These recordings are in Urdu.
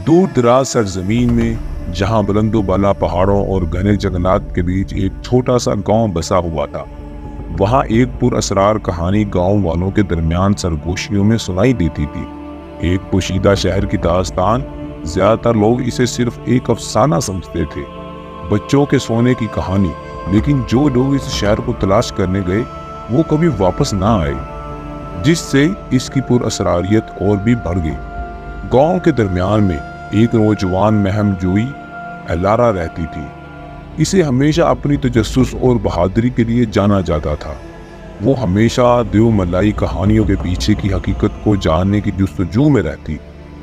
دور دراز سرزمین میں جہاں بلند و بالا پہاڑوں اور گھنے جنگلات کے بیچ ایک چھوٹا سا گاؤں بسا ہوا تھا، وہاں ایک پر اسرار کہانی گاؤں والوں کے درمیان سرگوشیوں میں سنائی دیتی تھی۔ ایک پوشیدہ شہر کی داستان۔ زیادہ تر لوگ اسے صرف ایک افسانہ سمجھتے تھے، بچوں کے سونے کی کہانی، لیکن جو لوگ اس شہر کو تلاش کرنے گئے وہ کبھی واپس نہ آئے، جس سے اس کی پر اسراریت اور بھی بڑھ گئی۔ گاؤں کے درمیان میں ایک نوجوان مہم جوئی الارا رہتی تھی۔ اسے ہمیشہ اپنی تجسس اور بہادری کے لیے جانا جاتا تھا۔ وہ ہمیشہ دیو ملائی کہانیوں کے پیچھے کی حقیقت کو جاننے کی جستجو میں رہتی۔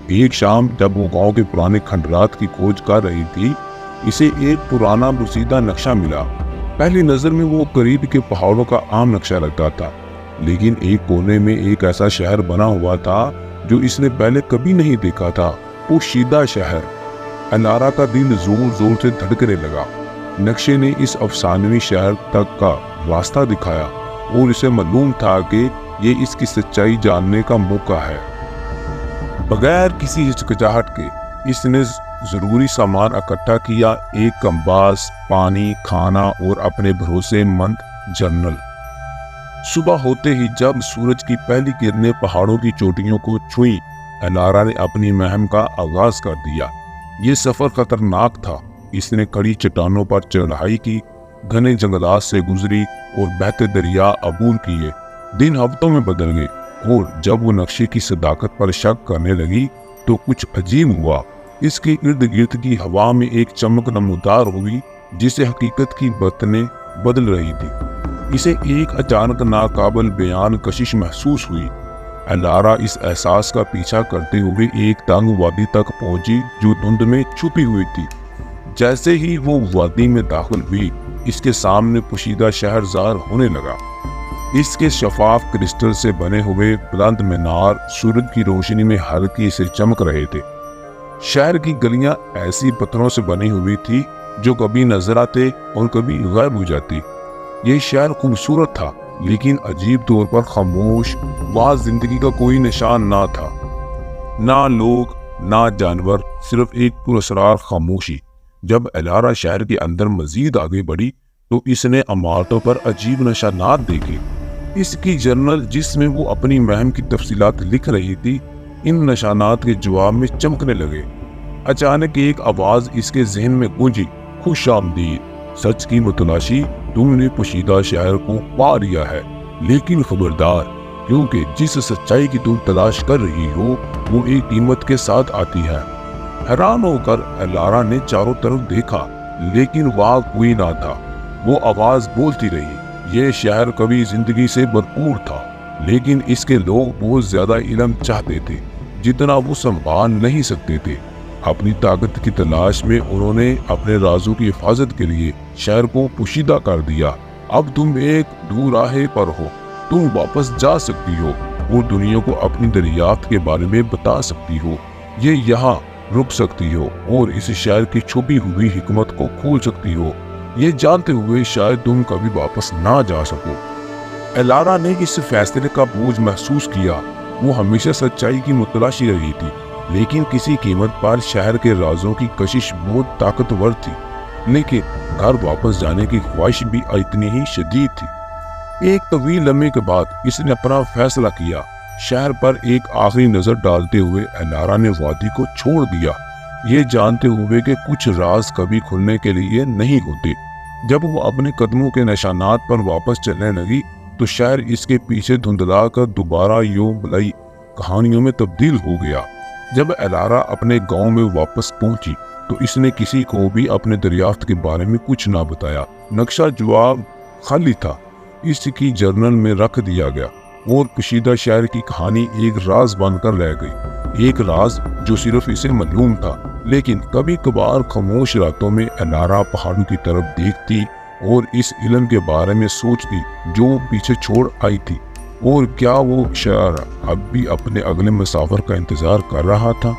ایک شام جب وہ گاؤں کے پرانے کھنڈرات کی کھوج کر رہی تھی، اسے ایک پرانا بوسیدہ نقشہ ملا۔ پہلی نظر میں وہ قریب کے پہاڑوں کا عام نقشہ لگتا تھا، لیکن ایک کونے میں ایک ایسا شہر بنا ہوا تھا جو اس نے پہلے کبھی نہیں دیکھا تھا۔ پوشیدہ شہر۔ الارا کا دل زور زور سے دھڑکنے لگا۔ نقشے نے اس افسانوی شہر تک کا راستہ دکھایا اور اسے معلوم تھا کہ یہ اس کی سچائی جاننے کا موقع ہے۔ بغیر کسی ہچکچاہٹ کے اس نے ضروری سامان اکٹھا کیا، ایک کمپاس، پانی، کھانا اور اپنے بھروسے مند جرنل۔ صبح ہوتے ہی جب سورج کی پہلی کرنیں پہاڑوں کی چوٹیوں کو چھوئیں، الارا نے اپنی مہم کا آغاز کر دیا۔ یہ سفر خطرناک تھا۔ اس نے کڑی چٹانوں پر چڑھائی کی، گھنے جنگلات سے گزری اور بہتے دریا عبور کیے۔ دن ہفتوں میں بدل گئے اور جب وہ نقشے کی صداقت پر شک کرنے لگی تو کچھ عجیب ہوا۔ اس کے ارد گرد کی ہوا میں ایک چمک نمودار ہوئی جسے حقیقت کی بتنیں بدل رہی تھی۔ اسے ایک اچانک ناقابل بیان کشش محسوس ہوئی۔ الارا اس احساس کا پیچھا کرتے ہوئے ایک تنگ وادی تک پہنچی جو دھند میں چھپی ہوئی تھی۔ جیسے ہی وہ وادی میں داخل ہوئی، اس کے سامنے پوشیدہ شہر ظاہر ہونے لگا۔ اس کے شفاف کرسٹل سے بنے ہوئے بلند مینار سورج کی روشنی میں ہلکی سے چمک رہے تھے۔ شہر کی گلیاں ایسی پتھروں سے بنی ہوئی تھی جو کبھی نظر آتے اور کبھی غائب ہو جاتی۔ یہ شہر خوبصورت تھا لیکن عجیب طور پر خاموش۔ وہاں زندگی کا کوئی نشان نہ تھا، نہ لوگ نہ جانور، صرف ایک پراسرار خاموشی۔ جب الارا شہر کے اندر مزید آگے بڑھی تو اس نے عمارتوں پر عجیب نشانات دیکھے۔ اس کی جرنل جس میں وہ اپنی مہم کی تفصیلات لکھ رہی تھی، ان نشانات کے جواب میں چمکنے لگے۔ اچانک ایک آواز اس کے ذہن میں گونجی، خوش آمدید، سچ کی متلاشی، تم نے پوشیدہ شہر کو پا لیا ہے، لیکن خبردار، کیونکہ جس سچائی کی تم تلاش کر رہی ہو وہ ایک قیمت کے ساتھ آتی ہے۔ حیران ہو کر الارا نے چاروں طرف دیکھا لیکن وہاں کوئی نہ تھا۔ وہ آواز بولتی رہی، یہ شہر کبھی زندگی سے بھرپور تھا لیکن اس کے لوگ بہت زیادہ علم چاہتے تھے جتنا وہ سنبھال نہیں سکتے تھے۔ اپنی طاقت کی تلاش میں انہوں نے اپنے رازوں کی حفاظت کے لیے شہر کو پوشیدہ کر دیا۔ اب تم ایک دور راہے پر ہو، تم واپس جا سکتی ہو اور دنیا کو اپنی دریافت کے بارے میں بتا سکتی ہو۔ یہ یہاں رک سکتی ہو اور اس شہر کی چھپی ہوئی حکمت کو کھول سکتی ہو، یہ جانتے ہوئے شاید تم کبھی واپس نہ جا سکو۔ الارا نے اس فیصلے کا بوجھ محسوس کیا۔ وہ ہمیشہ سچائی کی متلاشی رہی تھی لیکن کسی قیمت پر شہر کے رازوں کی کشش بہت طاقتور تھی، لیکن گھر واپس جانے کی خواہش بھی اتنی ہی شدید تھی۔ ایک طویل لمحے کے بعد اس نے اپنا فیصلہ کیا۔ شہر پر ایک آخری نظر ڈالتے ہوئے الارا نے وادی کو چھوڑ دیا، یہ جانتے ہوئے کہ کچھ راز کبھی کھلنے کے لیے نہیں ہوتے۔ جب وہ اپنے قدموں کے نشانات پر واپس چلنے لگی تو شہر اس کے پیچھے دھندلا کر دوبارہ یوں بلائی کہانیوں میں تبدیل ہو گیا۔ جب الارا اپنے گاؤں میں واپس پہنچی تو اس نے کسی کو بھی اپنے دریافت کے بارے میں کچھ نہ بتایا۔ نقشہ جواب خالی تھا، اس کی جرنل میں رکھ دیا گیا اور پوشیدہ شہر کی کہانی ایک راز بن کر رہ گئی، ایک راز جو صرف اسے معلوم تھا۔ لیکن کبھی کبھار خاموش راتوں میں الارا پہاڑوں کی طرف دیکھتی اور اس علم کے بارے میں سوچتی جو وہ پیچھے چھوڑ آئی تھی، اور کیا وہ شہر اب بھی اپنے اگلے مسافر کا انتظار کر رہا تھا؟